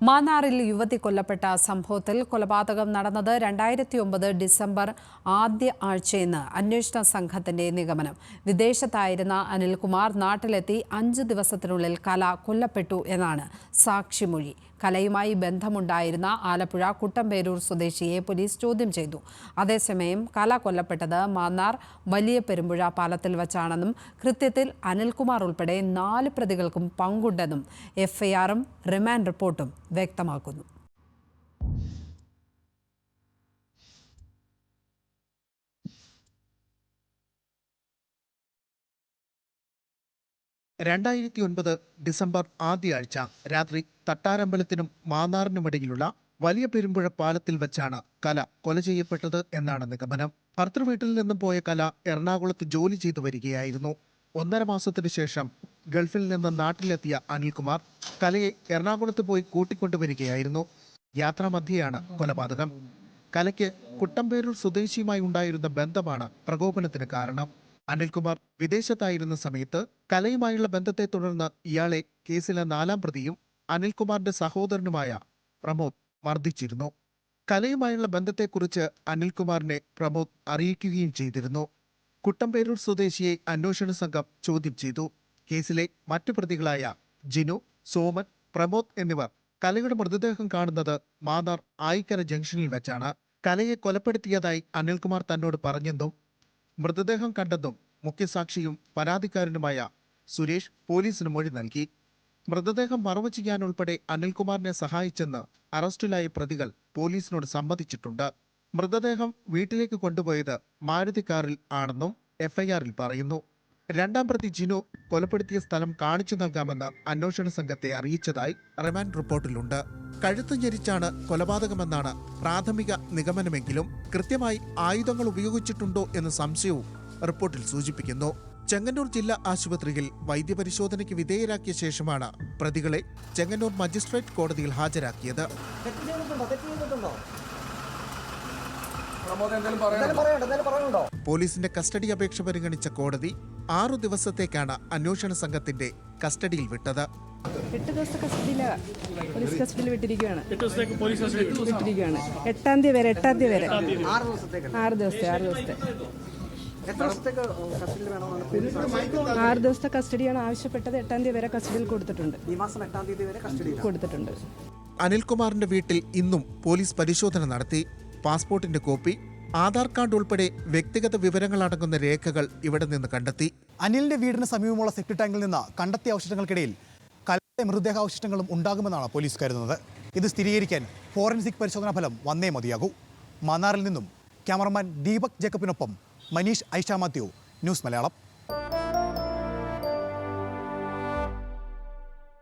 മാന്നാറിൽ യുവതി കൊല്ലപ്പെട്ട സംഭവത്തിൽ കൊലപാതകം നടന്നത് 2009 ഡിസംബർ ആദ്യ ആഴ്ചയെന്ന് അന്വേഷണ സംഘത്തിന്റെ നിഗമനം. വിദേശത്തായിരുന്ന അനിൽകുമാർ നാട്ടിലെത്തി 5 ദിവസത്തിനുള്ളിൽ കല കൊല്ലപ്പെട്ടു എന്നാണ് സാക്ഷിമൊഴി. കലയുമായി ബന്ധമുണ്ടായിരുന്ന ആലപ്പുഴ കുട്ടമ്പേരൂർ സ്വദേശിയെ പോലീസ് ചോദ്യം ചെയ്തു. അതേസമയം കല കൊല്ലപ്പെട്ടത് മാന്നാർ വലിയ പെരുമ്പുഴ പാലത്തിൽ വച്ചാണെന്നും കൃത്യത്തിൽ അനിൽകുമാർ ഉൾപ്പെടെ 4 പ്രതികൾക്കും പങ്കുണ്ടെന്നും എഫ്ഐആറും റിമാൻഡ് റിപ്പോർട്ടും വ്യക്തമാക്കുന്നു. ഡിസംബർ ആദ്യ ആഴ്ച രാത്രി തട്ടാരമ്പലത്തിനും മാന്നാറിനുമിടയിലുള്ള വലിയ പെരുമ്പുഴ പാലത്തിൽ വെച്ചാണ് കല കൊല ചെയ്യപ്പെട്ടത് എന്നാണ് നിഗമനം. ഭർത്തൃവീട്ടിൽ നിന്നും പോയ കല എറണാകുളത്ത് ജോലി ചെയ്തു വരികയായിരുന്നു. 1.5 മാസത്തിനു ശേഷം ഗൾഫിൽ നിന്ന് നാട്ടിലെത്തിയ അനിൽകുമാർ കലയെ എറണാകുളത്ത് പോയി കൂട്ടിക്കൊണ്ടുവരികയായിരുന്നു. യാത്രാമധ്യയാണ് കൊലപാതകം. കലയ്ക്ക് കുട്ടമ്പേരൂർ സ്വദേശിയുമായി ഉണ്ടായിരുന്ന ബന്ധമാണ് പ്രകോപനത്തിന് കാരണം. അനിൽകുമാർ വിദേശത്തായിരുന്ന സമയത്ത് കലയുമായുള്ള ബന്ധത്തെ തുടർന്ന് ഇയാളെ കേസിലെ 4ാം പ്രതിയും അനിൽകുമാറിന്റെ സഹോദരനുമായ പ്രമോദ് മർദ്ദിച്ചിരുന്നു. കലയുമായുള്ള ബന്ധത്തെക്കുറിച്ച് അനിൽകുമാറിനെ പ്രമോദ് അറിയിക്കുകയും ചെയ്തിരുന്നു. കുട്ടമ്പേരൂർ സ്വദേശിയെ അന്വേഷണ സംഘം ചോദ്യം ചെയ്തു. കേസിലെ മറ്റു പ്രതികളായ ജിനു, സോമൻ, പ്രമോദ് എന്നിവർ കലയുടെ മൃതദേഹം കാണുന്നത് മാന്നാർ ആയിക്കര ജംഗ്ഷനിൽ വെച്ചാണ്. കലയെ കൊലപ്പെടുത്തിയതായി അനിൽകുമാർ തന്നോട് പറഞ്ഞെന്നും മൃതദേഹം കണ്ടെന്നും മുഖ്യസാക്ഷിയും പരാതിക്കാരനുമായ സുരേഷ് പോലീസിന് മൊഴി നൽകി. മൃതദേഹം മറവ് ചെയ്യാനുൾപ്പെടെ അനിൽകുമാറിനെ സഹായിച്ചെന്ന് അറസ്റ്റിലായ പ്രതികൾ പോലീസിനോട് സമ്മതിച്ചിട്ടുണ്ട്. മൃതദേഹം വീട്ടിലേക്ക് കൊണ്ടുപോയത് മാരുതി കാറിൽ ആണെന്നും എഫ്ഐആറിൽ പറയുന്നു. 2ാം പ്രതി ജിനു കൊലപ്പെടുത്തിയ സ്ഥലം കാണിച്ചു നൽകാമെന്ന് അന്വേഷണ സംഘത്തെ അറിയിച്ചതായി റിമാൻഡ് റിപ്പോർട്ടിലുണ്ട്. കഴുത്ത് ഞെരിച്ചാണ് കൊലപാതകമെന്നാണ് പ്രാഥമിക നിഗമനമെങ്കിലും കൃത്യമായി ആയുധങ്ങൾ ഉപയോഗിച്ചിട്ടുണ്ടോ എന്ന സംശയവും റിപ്പോർട്ടിൽ സൂചിപ്പിക്കുന്നു. ചെങ്ങന്നൂർ ജില്ലാ ആശുപത്രിയിൽ വൈദ്യപരിശോധനയ്ക്ക് വിധേയരാക്കിയ ശേഷമാണ് പ്രതികളെ ചെങ്ങന്നൂർ മജിസ്ട്രേറ്റ് കോടതിയിൽ ഹാജരാക്കിയത്. പോലീസിന്റെ കസ്റ്റഡി അപേക്ഷ പരിഗണിച്ച കോടതി 6 ദിവസത്തേക്കാണ് അന്വേഷണ സംഘത്തിന്റെ കസ്റ്റഡിയിൽ വിട്ടത്. 8 ദിവസത്തെ പോലീസ് കസ്റ്റഡിയിൽ വിട്ടിരിക്കുകയാണ്. 8ാം തീയതി വരെ 6 ദിവസത്തെ കസ്റ്റഡിയാണ് ആവശ്യപ്പെട്ടത്. 8ാം തീയതി വരെ കസ്റ്റഡിയിൽ കൊടുത്തിട്ടുണ്ട്. ഈ മാസം 8ാം തീയതി വരെ കൊടുത്തിട്ടുണ്ട്. അനിൽകുമാറിന്റെ വീട്ടിൽ ഇന്നും പോലീസ് പരിശോധന നടത്തി. പാസ്പോർട്ടിന്റെ കോപ്പി, ആധാർ കാർഡ് ഉൾപ്പെടെ വ്യക്തിഗത വിവരങ്ങൾ അടങ്ങുന്ന രേഖകൾ ഇവിടെ നിന്ന് കണ്ടെത്തി. അനിലിന്റെ വീടിന് സമീപമുള്ള സെപ്റ്റിക് ടാങ്കിൽ നിന്ന് കണ്ടെത്തിയ അവശിഷ്ടങ്ങൾക്കിടയിൽ കലയുടെ മൃതദേഹാവശിഷ്ടങ്ങളും ഉണ്ടാകുമെന്നാണ് പോലീസ് കരുതുന്നത്. ഇത് സ്ഥിരീകരിക്കാൻ ഫോറൻസിക് പരിശോധനാ ഫലം വന്നേ മതിയാകൂ. മാന്നാറിൽ നിന്നും ക്യാമറമാൻ ദീപക് ജേക്കബിനൊപ്പം മനീഷ് ഐഷ മാത്യു, ന്യൂസ് മലയാളം.